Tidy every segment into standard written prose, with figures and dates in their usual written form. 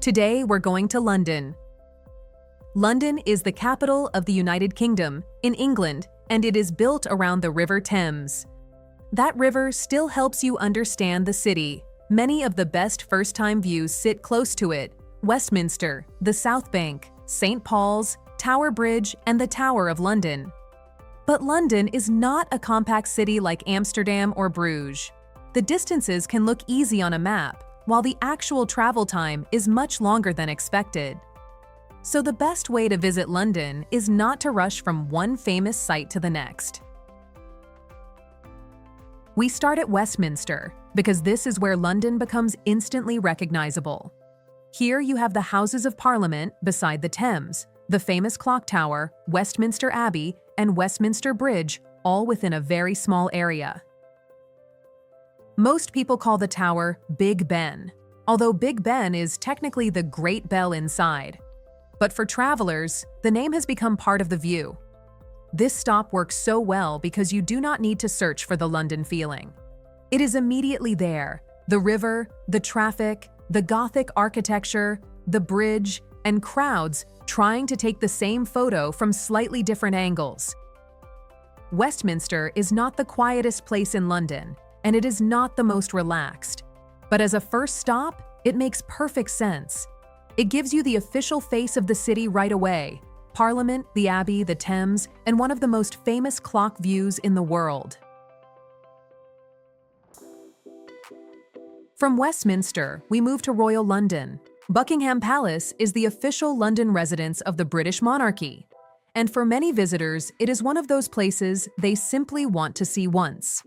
Today we're going to London. London is the capital of the United Kingdom, in England, and it is built around the River Thames. That river still helps you understand the city. Many of the best first-time views sit close to it: Westminster, the South Bank, St. Paul's, Tower Bridge, and the Tower of London. But London is not a compact city like Amsterdam or Bruges. The distances can look easy on a map, while the actual travel time is much longer than expected. So the best way to visit London is not to rush from one famous site to the next. We start at Westminster, because this is where London becomes instantly recognizable. Here you have the Houses of Parliament beside the Thames, the famous clock tower, Westminster Abbey, and Westminster Bridge, all within a very small area. Most people call the tower Big Ben, although Big Ben is technically the Great Bell inside. But for travelers, the name has become part of the view. This stop works so well because you do not need to search for the London feeling. It is immediately there: the river, the traffic, the Gothic architecture, the bridge, and crowds trying to take the same photo from slightly different angles. Westminster is not the quietest place in London, and it is not the most relaxed. But as a first stop, it makes perfect sense. It gives you the official face of the city right away: Parliament, the Abbey, the Thames, and one of the most famous clock views in the world. From Westminster, we move to Royal London. Buckingham Palace is the official London residence of the British monarchy. And for many visitors, it is one of those places they simply want to see once.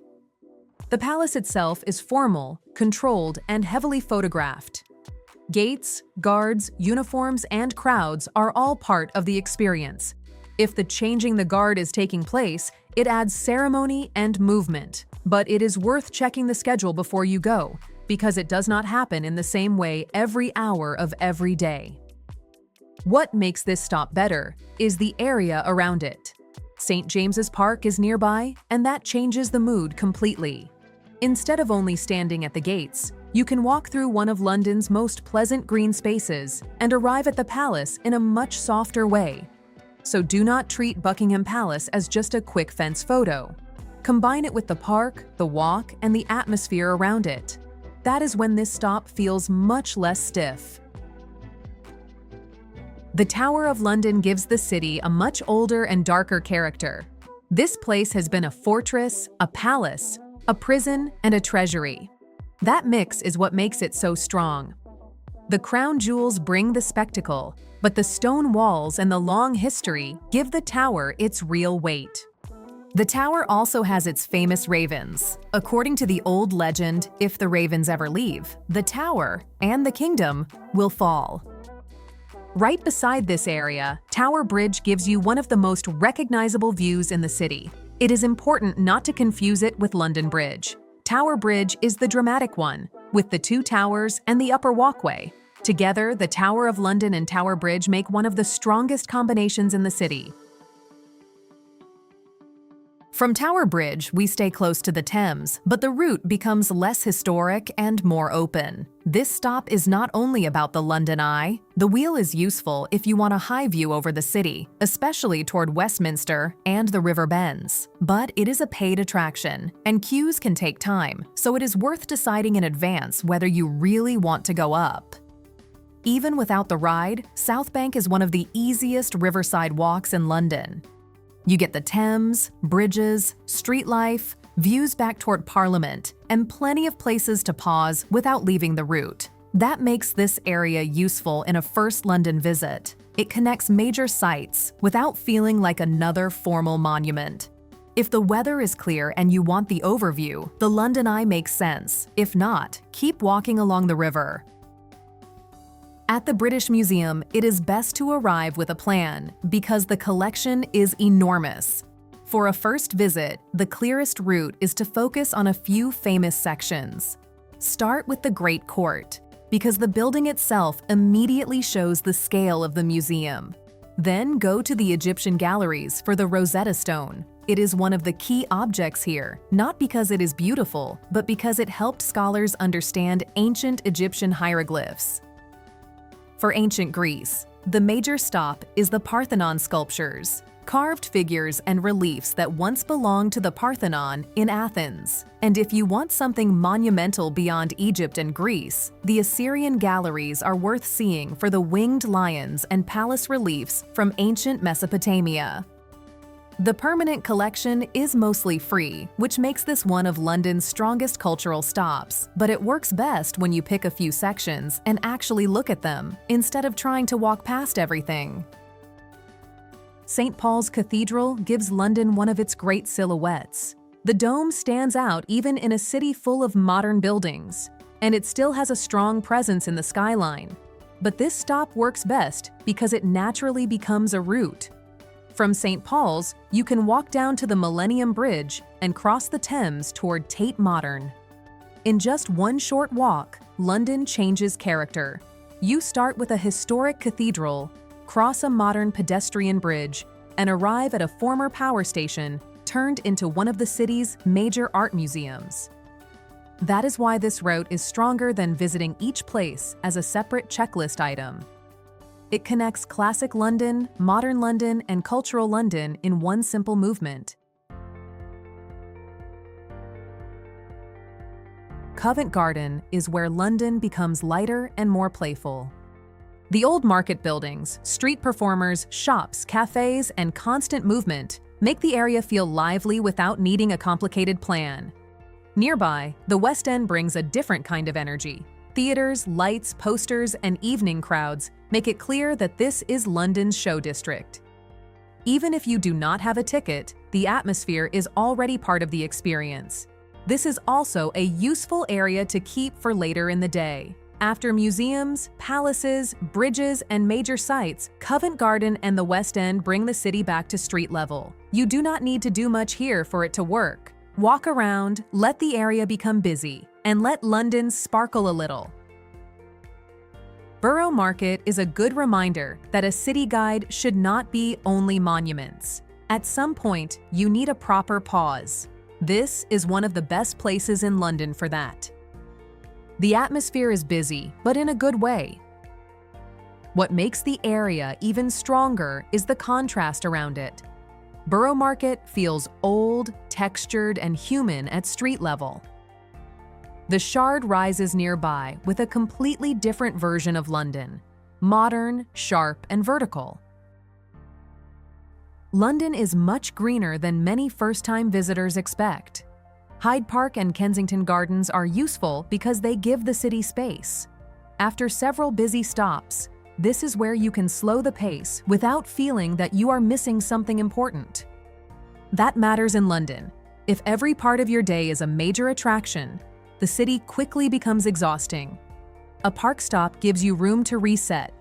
The palace itself is formal, controlled, and heavily photographed. Gates, guards, uniforms, and crowds are all part of the experience. If the changing the guard is taking place, it adds ceremony and movement. But it is worth checking the schedule before you go, because it does not happen in the same way every hour of every day. What makes this stop better is the area around it. St. James's Park is nearby, and that changes the mood completely. Instead of only standing at the gates, you can walk through one of London's most pleasant green spaces and arrive at the palace in a much softer way. So do not treat Buckingham Palace as just a quick fence photo. Combine it with the park, the walk, and the atmosphere around it. That is when this stop feels much less stiff. The Tower of London gives the city a much older and darker character. This place has been a fortress, a palace, a prison, and a treasury. That mix is what makes it so strong. The crown jewels bring the spectacle, but the stone walls and the long history give the tower its real weight. The tower also has its famous ravens. According to the old legend, if the ravens ever leave, the tower and the kingdom will fall. Right beside this area, Tower Bridge gives you one of the most recognizable views in the city. It is important not to confuse it with London Bridge. Tower Bridge is the dramatic one, with the two towers and the upper walkway. Together, the Tower of London and Tower Bridge make one of the strongest combinations in the city. From Tower Bridge, we stay close to the Thames, but the route becomes less historic and more open. This stop is not only about the London Eye. The wheel is useful if you want a high view over the city, especially toward Westminster and the river bends. But it is a paid attraction, and queues can take time, so it is worth deciding in advance whether you really want to go up. Even without the ride, South Bank is one of the easiest riverside walks in London. You get the Thames, bridges, street life, views back toward Parliament, and plenty of places to pause without leaving the route. That makes this area useful in a first London visit. It connects major sites without feeling like another formal monument. If the weather is clear and you want the overview, the London Eye makes sense. If not, keep walking along the river. At the British Museum, it is best to arrive with a plan because the collection is enormous. For a first visit, the clearest route is to focus on a few famous sections. Start with the Great Court, because the building itself immediately shows the scale of the museum. Then go to the Egyptian galleries for the Rosetta Stone. It is one of the key objects here, not because it is beautiful, but because it helped scholars understand ancient Egyptian hieroglyphs. For ancient Greece, the major stop is the Parthenon sculptures, carved figures and reliefs that once belonged to the Parthenon in Athens. And if you want something monumental beyond Egypt and Greece, the Assyrian galleries are worth seeing for the winged lions and palace reliefs from ancient Mesopotamia. The permanent collection is mostly free, which makes this one of London's strongest cultural stops, but it works best when you pick a few sections and actually look at them, instead of trying to walk past everything. St. Paul's Cathedral gives London one of its great silhouettes. The dome stands out even in a city full of modern buildings, and it still has a strong presence in the skyline. But this stop works best because it naturally becomes a route. From St. Paul's, you can walk down to the Millennium Bridge and cross the Thames toward Tate Modern. In just one short walk, London changes character. You start with a historic cathedral, cross a modern pedestrian bridge, and arrive at a former power station turned into one of the city's major art museums. That is why this route is stronger than visiting each place as a separate checklist item. It connects classic London, modern London, and cultural London in one simple movement. Covent Garden is where London becomes lighter and more playful. The old market buildings, street performers, shops, cafes, and constant movement make the area feel lively without needing a complicated plan. Nearby, the West End brings a different kind of energy. Theaters, lights, posters, and evening crowds make it clear that this is London's show district. Even if you do not have a ticket, the atmosphere is already part of the experience. This is also a useful area to keep for later in the day. After museums, palaces, bridges, and major sites, Covent Garden and the West End bring the city back to street level. You do not need to do much here for it to work. Walk around, let the area become busy, and let London sparkle a little. Borough Market is a good reminder that a city guide should not be only monuments. At some point, you need a proper pause. This is one of the best places in London for that. The atmosphere is busy, but in a good way. What makes the area even stronger is the contrast around it. Borough Market feels old, textured, and human at street level. The Shard rises nearby with a completely different version of London, modern, sharp, and vertical. London is much greener than many first-time visitors expect. Hyde Park and Kensington Gardens are useful because they give the city space. After several busy stops, this is where you can slow the pace without feeling that you are missing something important. That matters in London. If every part of your day is a major attraction, the city quickly becomes exhausting. A park stop gives you room to reset.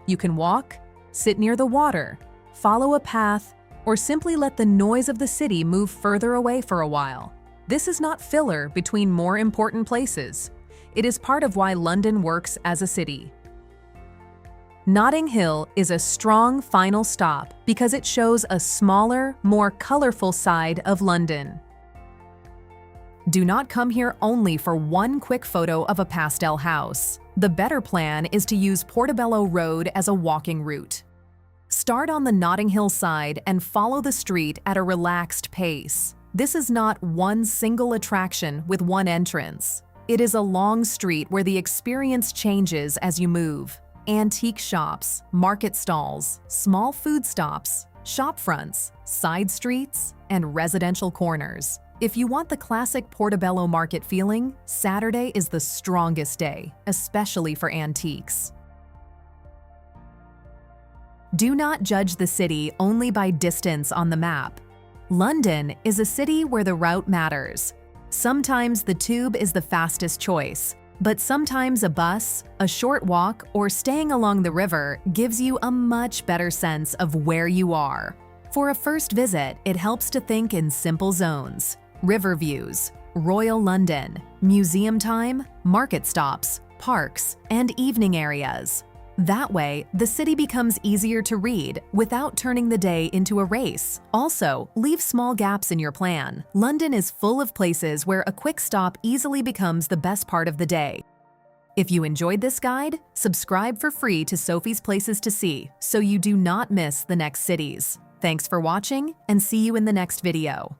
You can walk, sit near the water, follow a path, or simply let the noise of the city move further away for a while. This is not filler between more important places. It is part of why London works as a city. Notting Hill is a strong final stop because it shows a smaller, more colorful side of London. Do not come here only for one quick photo of a pastel house. The better plan is to use Portobello Road as a walking route. Start on the Notting Hill side and follow the street at a relaxed pace. This is not one single attraction with one entrance. It is a long street where the experience changes as you move. Antique shops, market stalls, small food stops, shop fronts, side streets, and residential corners. If you want the classic Portobello market feeling, Saturday is the strongest day, especially for antiques. Do not judge the city only by distance on the map. London is a city where the route matters. Sometimes the tube is the fastest choice, but sometimes a bus, a short walk, or staying along the river gives you a much better sense of where you are. For a first visit, it helps to think in simple zones: river views, Royal London, museum time, market stops, parks, and evening areas. That way, the city becomes easier to read without turning the day into a race. Also, leave small gaps in your plan. London is full of places where a quick stop easily becomes the best part of the day. If you enjoyed this guide, subscribe for free to Sophie's Places to See so you do not miss the next cities. Thanks for watching, and see you in the next video.